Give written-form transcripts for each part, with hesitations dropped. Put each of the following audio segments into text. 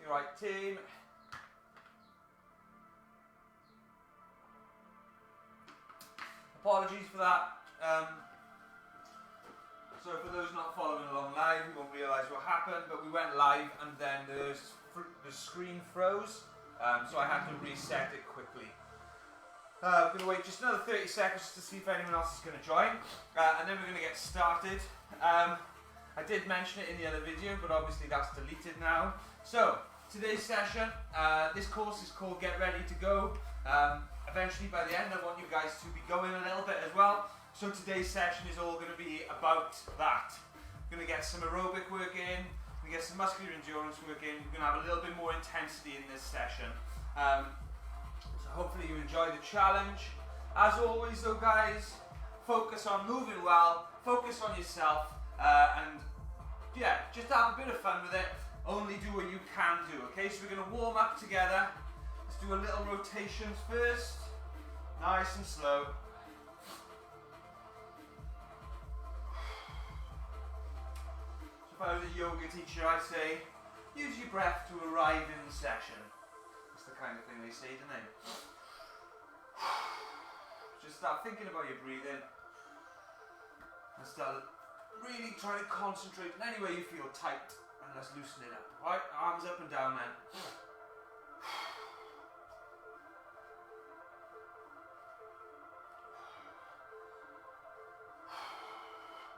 Your right team. Apologies for that. So for those not following along live, you won't realise what happened, but we went live and then the screen froze, so I had to reset it quickly. We're going to wait just another 30 seconds to see if anyone else is going to join, and then we're going to get started. I did mention it in the other video, but obviously that's deleted now. So, today's session, this course is called Get Ready to Go. Eventually by the end I want you guys to be going a little bit as well. So today's session is all going to be about that. We're going to get some aerobic work in, we get some muscular endurance work in, we're going to have a little bit more intensity in this session. So hopefully you enjoy the challenge. As always though guys, focus on moving well, focus on yourself, and yeah, just have a bit of fun with it. Only do what you can do, okay? So we're going to warm up together. Let's do a little rotations first, nice and slow. So if I was a yoga teacher, I'd say, use your breath to arrive in the session. That's the kind of thing they say, don't they? Just start thinking about your breathing and start really trying to concentrate in any way you feel tight, and let's loosen it up. Right, arms up and down then.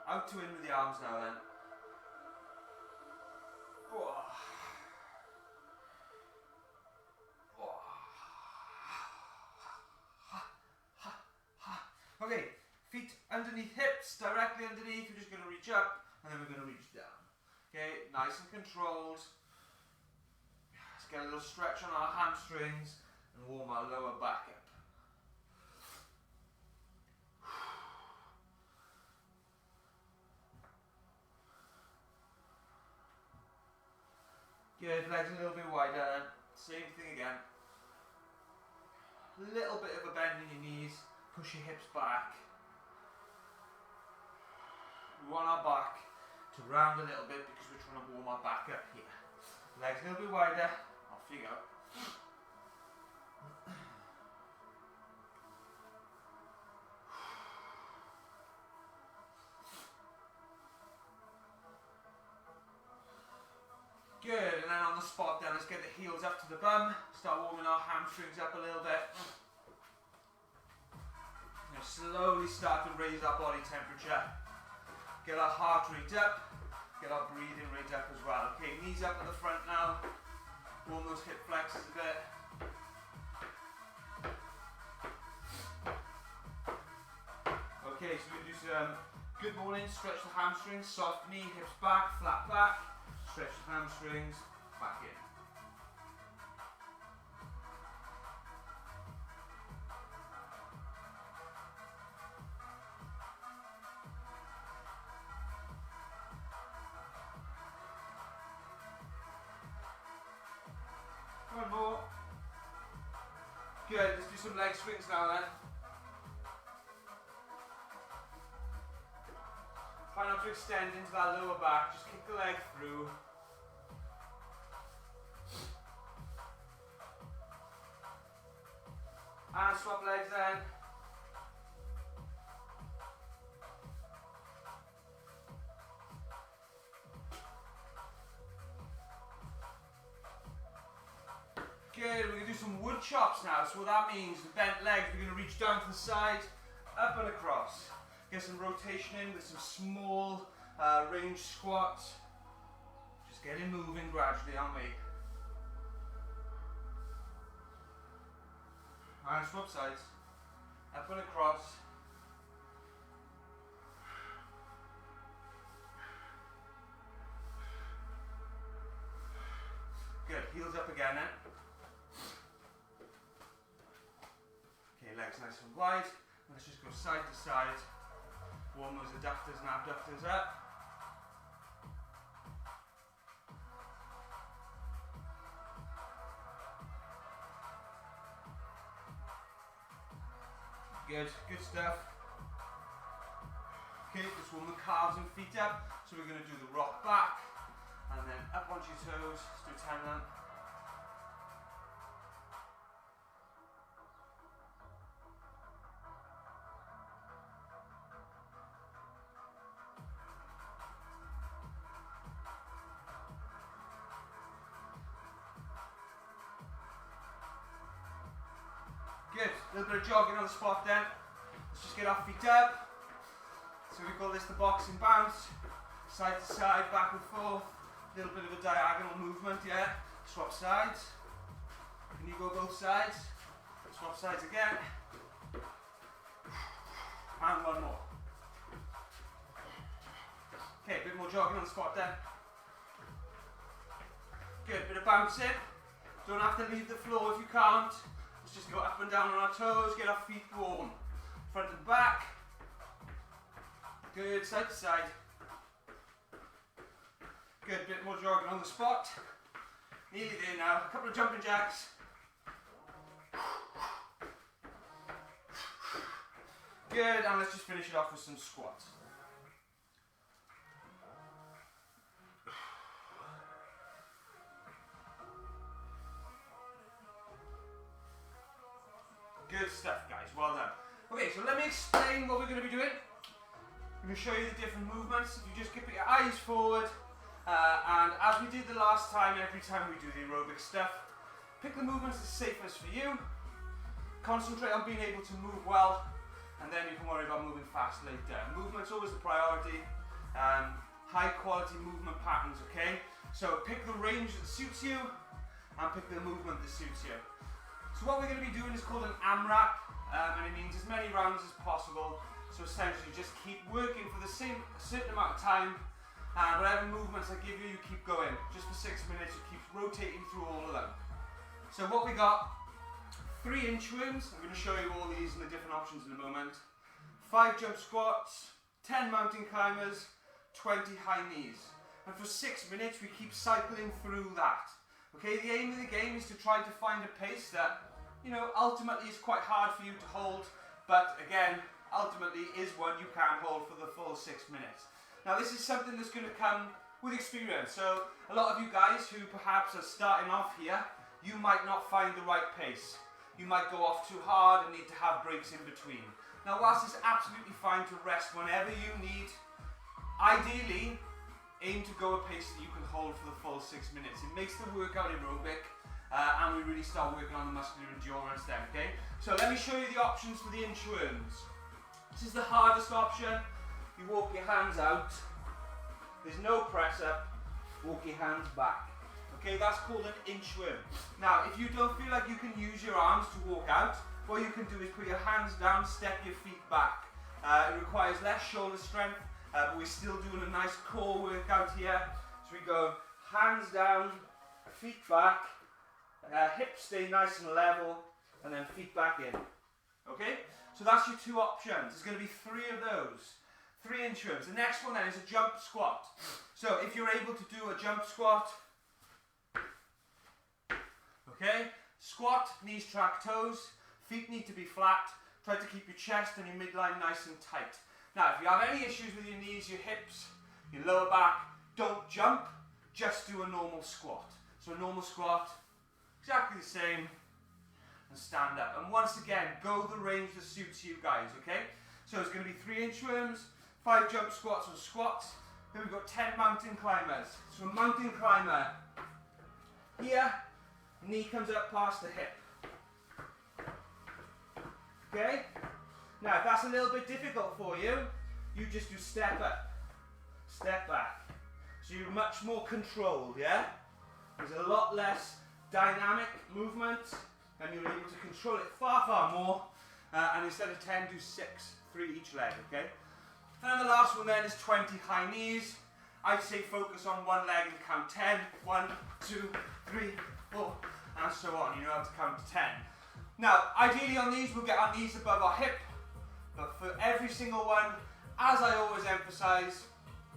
Out to in with the arms now then. Okay, feet underneath hips, directly underneath. We're just going to reach up and then we're going to reach down. Okay, nice and controlled. Let's get a little stretch on our hamstrings and warm our lower back up. Good, legs a little bit wider. Same thing again. A little bit of a bend in your knees. Push your hips back. We want our back to round a little bit because we're trying to warm our back up here. Legs a little bit wider. Off you go. Good, and then on the spot then, let's get the heels up to the bum. Start warming our hamstrings up a little bit. Now slowly start to raise our body temperature. Get our heart rate up. Get our breathing rate up as well. Okay, knees up at the front now. Warm those hip flexors a bit. Okay, so we're going to do some good morning. Stretch the hamstrings, soft knee, hips back, flat back. Stretch the hamstrings, back in. One more. Good, let's do some leg swings now then. Try not to extend into that lower back, just kick the leg through. And swap legs then. Good, we're going to do some wood chops now. So what that means, the bent legs, we're going to reach down to the side, up and across. Get some rotation in with some small range squats. Just getting moving gradually, aren't we? And swap sides, up and across. Good, heels up again then. Okay, legs nice and wide. Let's just go side to side. Warm those adductors and abductors up. Good, good stuff. Okay, let's warm the calves and feet up. So we're going to do the rock back, and then up onto your toes. Let's do 10 then. A little bit of jogging on the spot then. Let's just get our feet up. So we call this the boxing bounce. Side to side, back and forth. A little bit of a diagonal movement, yeah. Swap sides. Can you go both sides? Swap sides again. And one more. Okay, a bit more jogging on the spot then. Good, bit of bouncing. Don't have to leave the floor if you can't. Let's just go up and down on our toes, get our feet warm. Front and back. Good, side to side. Good, bit more jogging on the spot. Nearly there now. A couple of jumping jacks. Good, and let's just finish it off with some squats. Good stuff, guys. Well done. Okay, so let me explain what we're going to be doing. I'm going to show you the different movements. If you just keep your eyes forward, and as we did the last time, every time we do the aerobic stuff, pick the movements that's safest for you. Concentrate on being able to move well, and then you can worry about moving fast later. Movement's always the priority. High quality movement patterns, okay? So pick the range that suits you, and pick the movement that suits you. So what we're going to be doing is called an AMRAP, and it means as many rounds as possible. So essentially just keep working for the same certain amount of time, and whatever movements I give you, you keep going. Just for 6 minutes, you keep rotating through all of them. So what we got, 3 inchworms. I'm going to show you all these and the different options in a moment. 5 jump squats, 10 mountain climbers, 20 high knees. And for 6 minutes, we keep cycling through that. Okay, the aim of the game is to try to find a pace that, you know, ultimately is quite hard for you to hold, but again, ultimately is one you can hold for the full 6 minutes. Now this is something that's going to come with experience, so a lot of you guys who perhaps are starting off here, you might not find the right pace. You might go off too hard and need to have breaks in between. Now whilst it's absolutely fine to rest whenever you need, ideally, aim to go a pace that you can hold for the full 6 minutes. It makes the workout aerobic, and we really start working on the muscular endurance then, okay? So let me show you the options for the inchworms. This is the hardest option. You walk your hands out. There's no press up. Walk your hands back. Okay, that's called an inchworm. Now, if you don't feel like you can use your arms to walk out, what you can do is put your hands down, step your feet back. It requires less shoulder strength, but we're still doing a nice core workout here. So we go hands down, feet back, hips stay nice and level, and then feet back in. Okay? So that's your 2 options. There's going to be 3 of those. 3 inchworms. The next one then is a jump squat. So if you're able to do a jump squat, okay? Squat, knees track toes, feet need to be flat. Try to keep your chest and your midline nice and tight. Now, if you have any issues with your knees, your hips, your lower back, don't jump, just do a normal squat. So a normal squat, exactly the same, and stand up. And once again, go the range that suits you guys, okay? So it's going to be 3 inchworms, 5 jump squats or squats. Then we've got 10 mountain climbers. So a mountain climber, here, knee comes up past the hip. Okay? Now, if that's a little bit difficult for you, you just do step up, step back. So you're much more controlled, yeah? There's a lot less dynamic movement, and you're able to control it far, far more. And instead of 10, do 6, 3 each leg, okay? And then the last one then is 20 high knees. I'd say focus on one leg and count 10. 1, 2, 3, 4, and so on. You know how to count to 10. Now, ideally on these, we'll get our knees above our hip. But for every single one, as I always emphasize,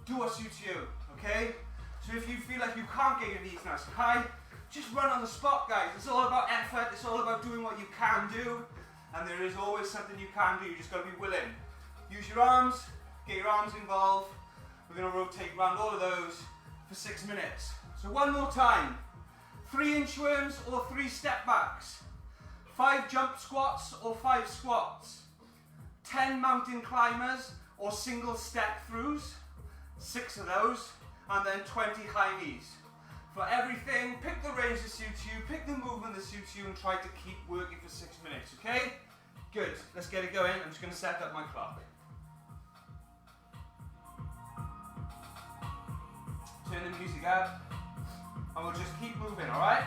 do what suits you, okay? So if you feel like you can't get your knees nice and high, just run on the spot, guys. It's all about effort. It's all about doing what you can do. And there is always something you can do. You just got to be willing. Use your arms. Get your arms involved. We're going to rotate around all of those for 6 minutes. So one more time. 3 inchworms or 3 step backs. 5 jump squats or 5 squats. 10 mountain climbers or single step throughs. 6 of those. And then 20 high knees. For everything, pick the range that suits you, pick the movement that suits you, and try to keep working for 6 minutes, okay? Good, let's get it going. I'm just going to set up my clock. Turn the music up, and we'll just keep moving, alright?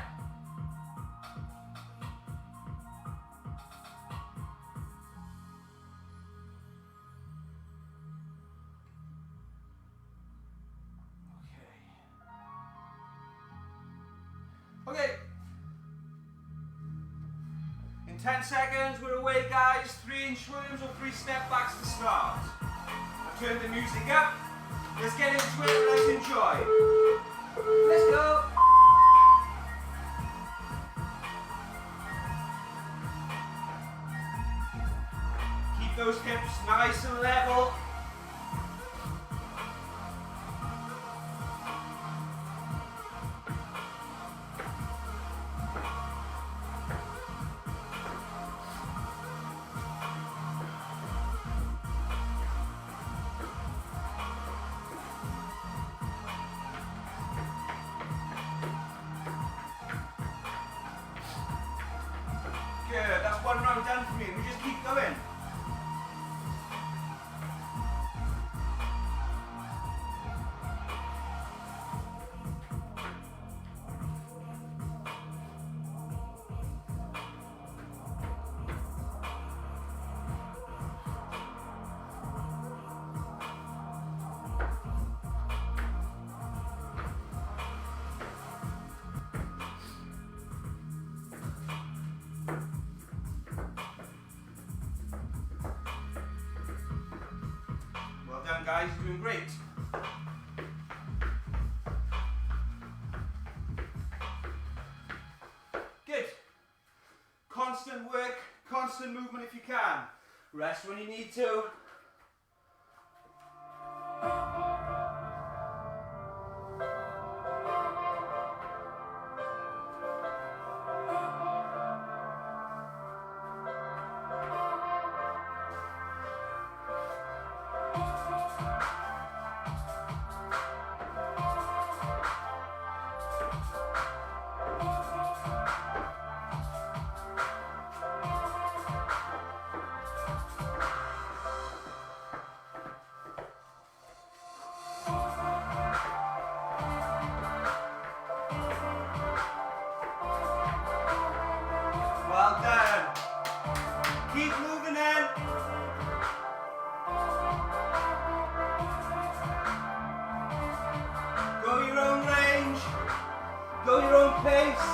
Okay. In 10 seconds, we're away, guys. 3 inchworms or 3 step backs to start. I've turned the music up. Let's get into it, let's enjoy. Let's go. Keep those hips nice and level. Good, that's 1 round done for me. We just keep going. Well done, guys, you're doing great. Good. Constant work, constant movement if you can. Rest when you need to. Well done. Keep moving in. Go your own range. Go your own pace.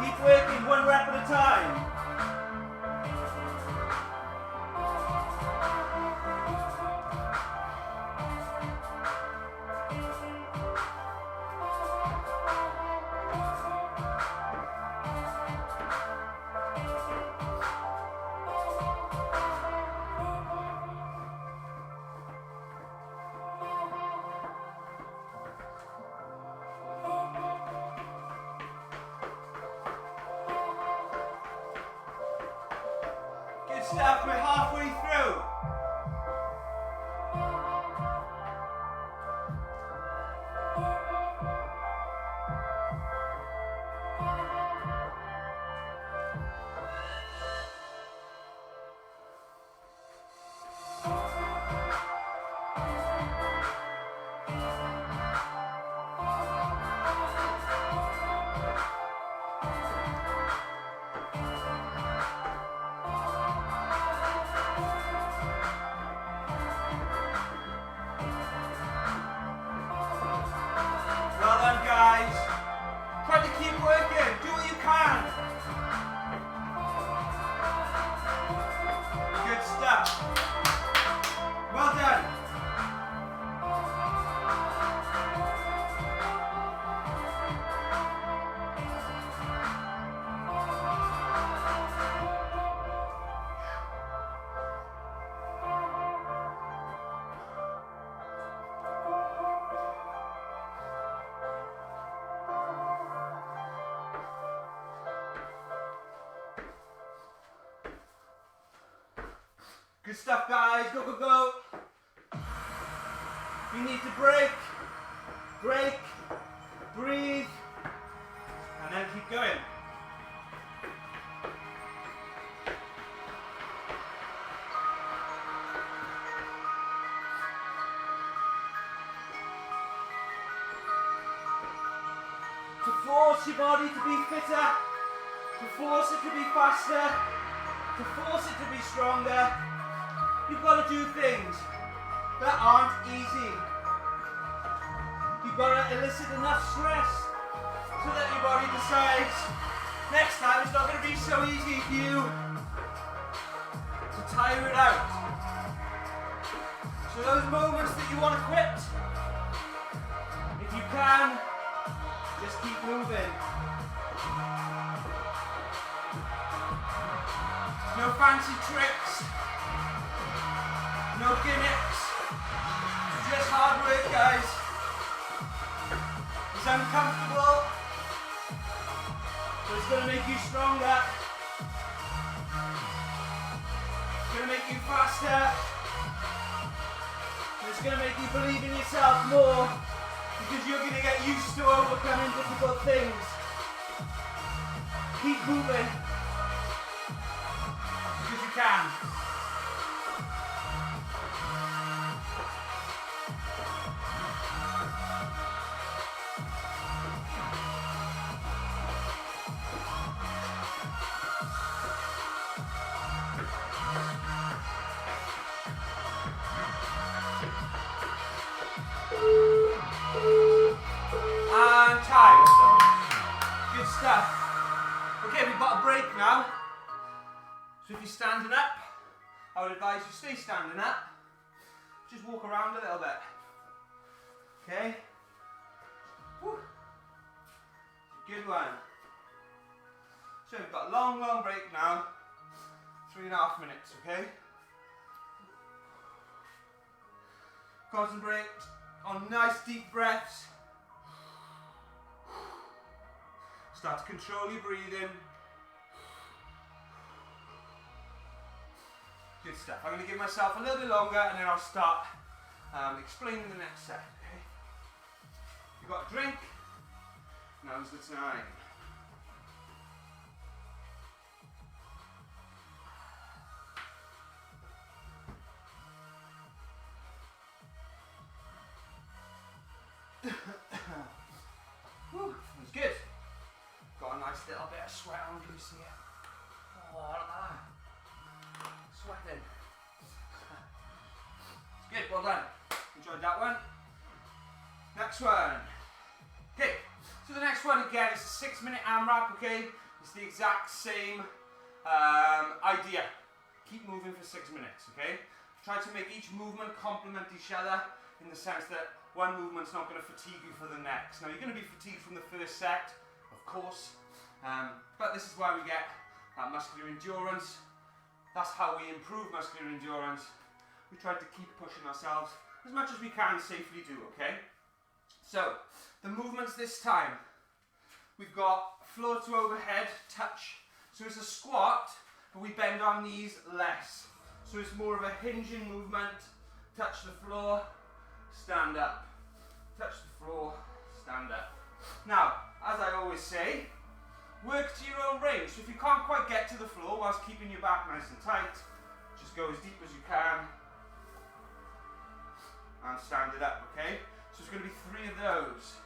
Keep working 1 rep at a time. Good stuff, we're halfway through. Well done, guys. Try to keep working. Do what you can. Good stuff. Well done. Good stuff, guys. Go, go, go. You need to break, breathe, and then keep going. to force your body to be fitter, to force it to be faster, to force it to be stronger. You've got to do things that aren't easy. You've got to elicit enough stress so that your body decides next time it's not going to be so easy for you to tire it out. So those moments that you want to quit, if you can, just keep moving. No fancy tricks, no gimmicks, just hard work, guys. It's uncomfortable, but it's going to make you stronger. It's going to make you faster. And it's going to make you believe in yourself more, because you're going to get used to overcoming difficult things. Keep moving, because you can. And time. Good stuff. Okay, we've got a break now. So if you're standing up, I would advise you stay standing up. Just walk around a little bit. Okay? Woo. Good one. So we've got a long break now. 3.5 minutes, okay? Concentrate on nice deep breaths. Start to control your breathing. Good stuff. I'm going to give myself a little bit longer and then I'll start explaining the next set. Okay? You've got a drink. Now's the time. Whew, that was good. Got a nice little bit of sweat on, can you see it? Oh, look at that. Sweating. It's good, well done. Enjoyed that one. Next one. Okay, so the next one again is a 6-minute AMRAP, okay? It's the exact same idea. Keep moving for 6 minutes, okay? Try to make each movement complement each other in the sense that one movement's not going to fatigue you for the next. Now you're going to be fatigued from the first set, of course, but this is why we get muscular endurance. That's how we improve muscular endurance. We try to keep pushing ourselves as much as we can safely do, okay? So, the movements this time, we've got floor to overhead touch. So it's a squat, but we bend our knees less. So it's more of a hinging movement. Touch the floor, stand up. Touch the floor, stand up. Now, as I always say, work to your own range. So if you can't quite get to the floor whilst keeping your back nice and tight, just go as deep as you can and stand it up, okay? So it's going to be 3 of those.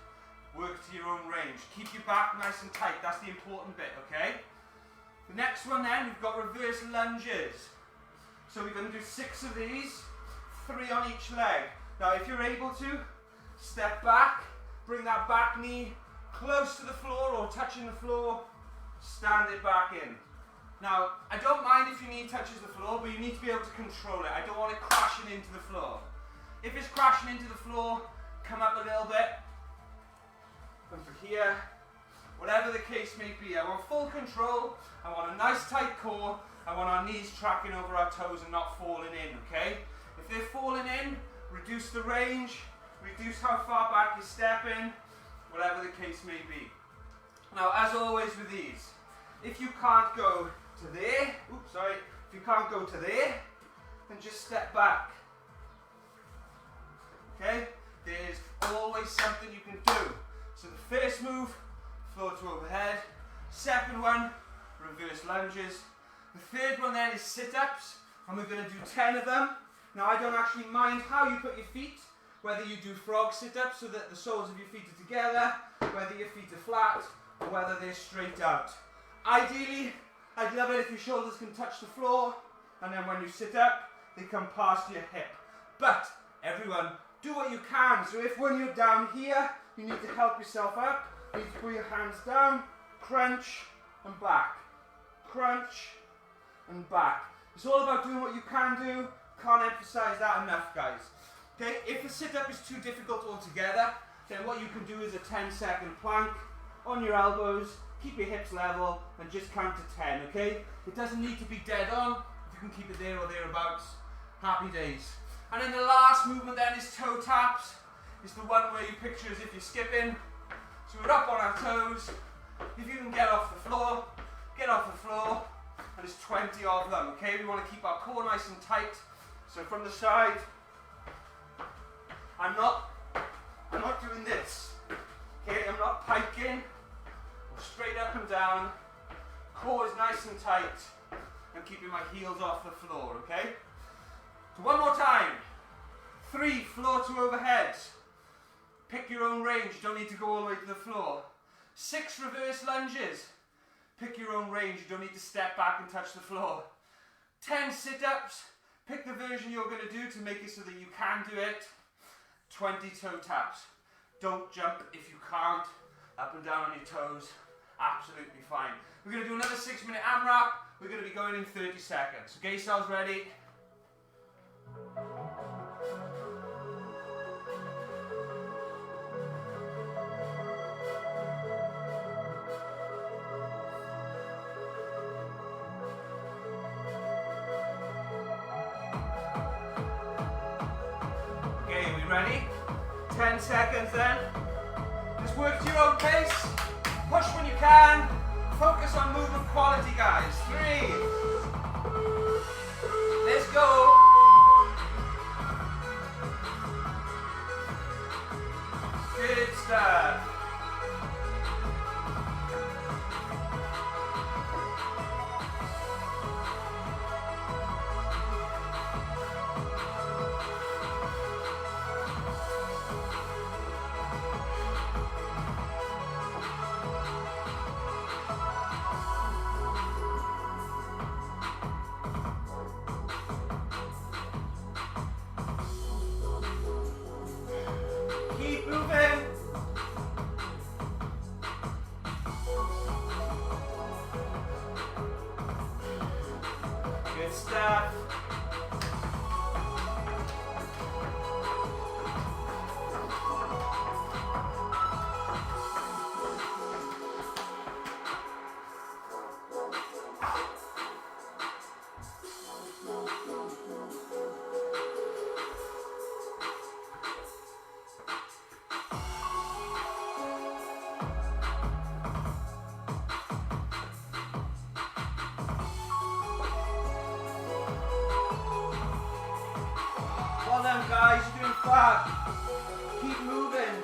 Work to your own range. Keep your back nice and tight. That's the important bit, okay? The next one then, we've got reverse lunges. So we're going to do 6 of these, 3 on each leg. Now if you're able to, step back, bring that back knee close to the floor or touching the floor, stand it back in. Now, I don't mind if your knee touches the floor, but you need to be able to control it. I don't want it crashing into the floor. If it's crashing into the floor, come up a little bit, come for here, whatever the case may be. I want full control, I want a nice tight core, I want our knees tracking over our toes and not falling in, okay? If they're falling in, reduce the range, reduce how far back you're stepping, whatever the case may be. Now, as always with these, if you can't go to there, if you can't go to there, then just step back. Okay? There's always something you can do. So the first move, floor to overhead. Second one, reverse lunges. The third one then is sit-ups, and we're going to do 10 of them. Now I don't actually mind how you put your feet, whether you do frog sit-ups so that the soles of your feet are together, whether your feet are flat or whether they're straight out. Ideally, I'd love it if your shoulders can touch the floor, and then when you sit up, they come past your hip. But everyone, do what you can. So if when you're down here, you need to help yourself up, you need to put your hands down, crunch and back, crunch and back. It's all about doing what you can do. Can't emphasize that enough, guys. Okay, if the sit-up is too difficult altogether, then what you can do is a 10-second plank on your elbows, keep your hips level, and just count to 10, okay? It doesn't need to be dead on. If you can keep it there or thereabouts, happy days. And then the last movement then is toe taps. It's the one where you picture as if you're skipping. So we're up on our toes. If you can get off the floor, get off the floor. And there's 20 of them, okay? We want to keep our core nice and tight. So from the side, I'm not doing this. Okay, I'm not piking. I'm straight up and down. Core is nice and tight. And keeping my heels off the floor, okay? So one more time. 3 floor to overhead. Pick your own range, you don't need to go all the way to the floor. 6 reverse lunges. Pick your own range, you don't need to step back and touch the floor. 10 sit-ups. Pick the version you're going to do to make it so that you can do it. 20 toe taps. Don't jump if you can't. Up and down on your toes. Absolutely fine. We're going to do another 6-minute AMRAP. We're going to be going in 30 seconds. Okay, yourselves ready? Okay, are we ready? 10 seconds then. Just work at your own pace. Push when you can. Focus on movement quality, guys. 3. Let's go. Good stuff. Keep moving. Good stuff. Well done, guys, you're doing fab. Keep moving.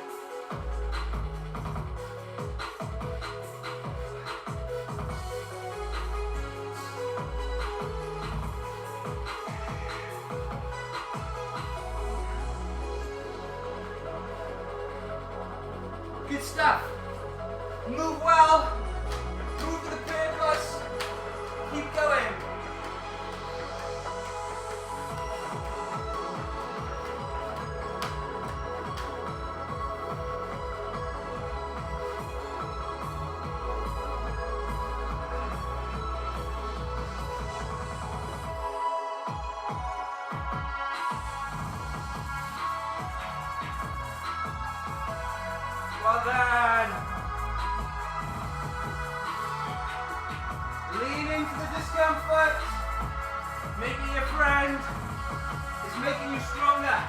Good stuff. Move well. Move with the purpose. Keep going. Well done. Lean into the discomfort. Making your friend is making you stronger.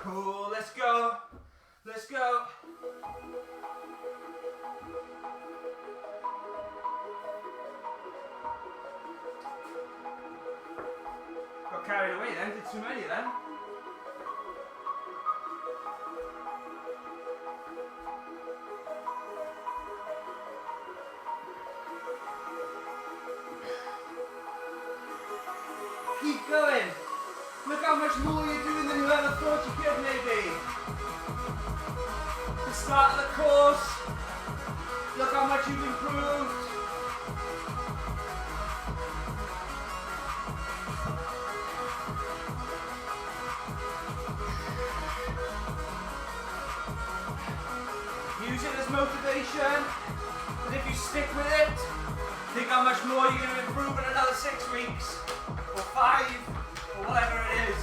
Cool, let's go. Let's go. too many of them. Keep going. Look how much more you're doing than you ever thought you could, maybe. The start of the course. Look how much you've improved. Use it as motivation. And if you stick with it, think how much more you're going to improve in another 6 weeks. Or 5, or whatever it is.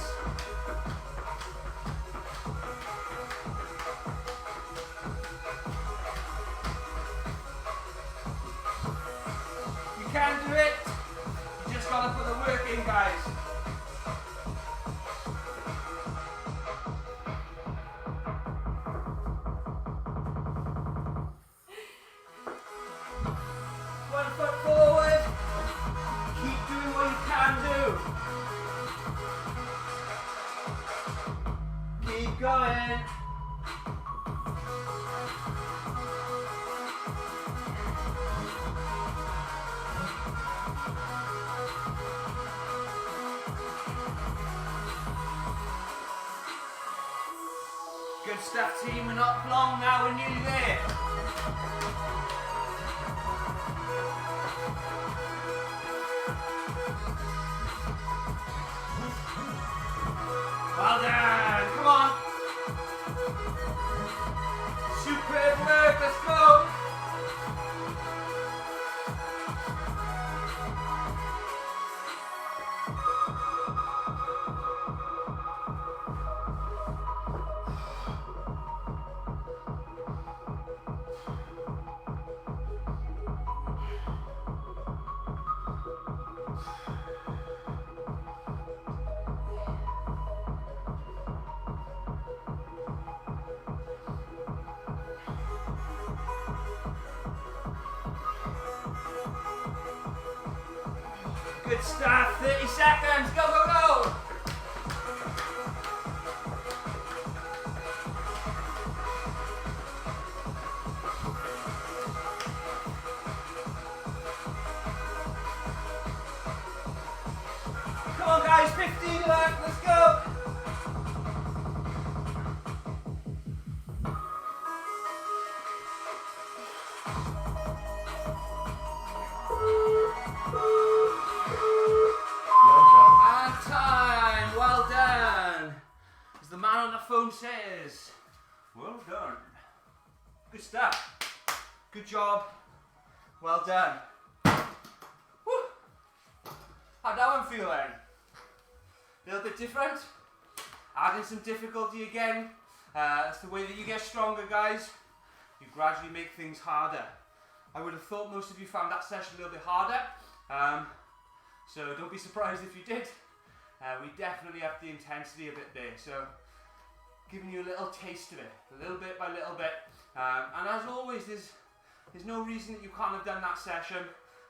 You can do it. You just gotta put the work in, guys. One foot forward. Keep doing what you can do. Keep going. Good stuff, team. We're not long now. We're nearly there. Well done. Come on. Superb work. Let's go. Good stuff. 30 seconds. Go, go, go. Come on, guys. 15 left. Let's go. Phone says, well done. Good stuff. Good job. Well done. Woo. How'd that one feel then? A little bit different? Adding some difficulty again. That's the way that you get stronger, guys. You gradually make things harder. I would have thought most of you found that session a little bit harder. So don't be surprised if you did. We definitely upped the intensity a bit there. So giving you a little taste of it, a little bit by little bit. And as always, there's no reason that you can't have done that session.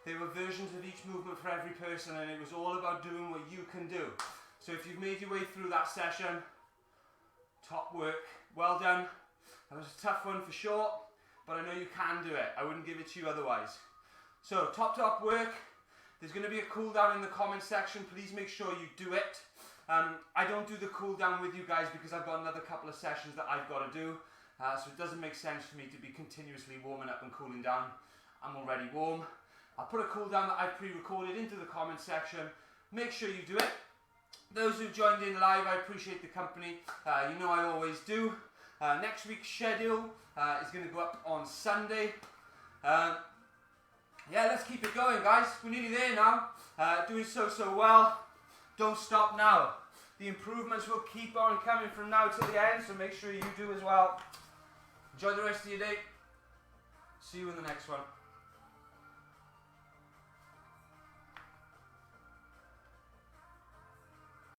There were versions of each movement for every person, and it was all about doing what you can do. So if you've made your way through that session, top work, well done. That was a tough one for sure, but I know you can do it. I wouldn't give it to you otherwise. So top work. There's going to be a cool down in the comment section. Please make sure you do it. I don't do the cool down with you guys because I've got another couple of sessions that I've got to do. So it doesn't make sense for me to be continuously warming up and cooling down. I'm already warm. I'll put a cool down that I've pre-recorded into the comment section. Make sure you do it. Those who've joined in live, I appreciate the company. You know I always do. Next week's schedule is going to go up on Sunday. Yeah, let's keep it going, guys. We're nearly there now. Doing so well. Don't stop now. The improvements will keep on coming from now till the end, so make sure you do as well. Enjoy the rest of your day. See you in the next one.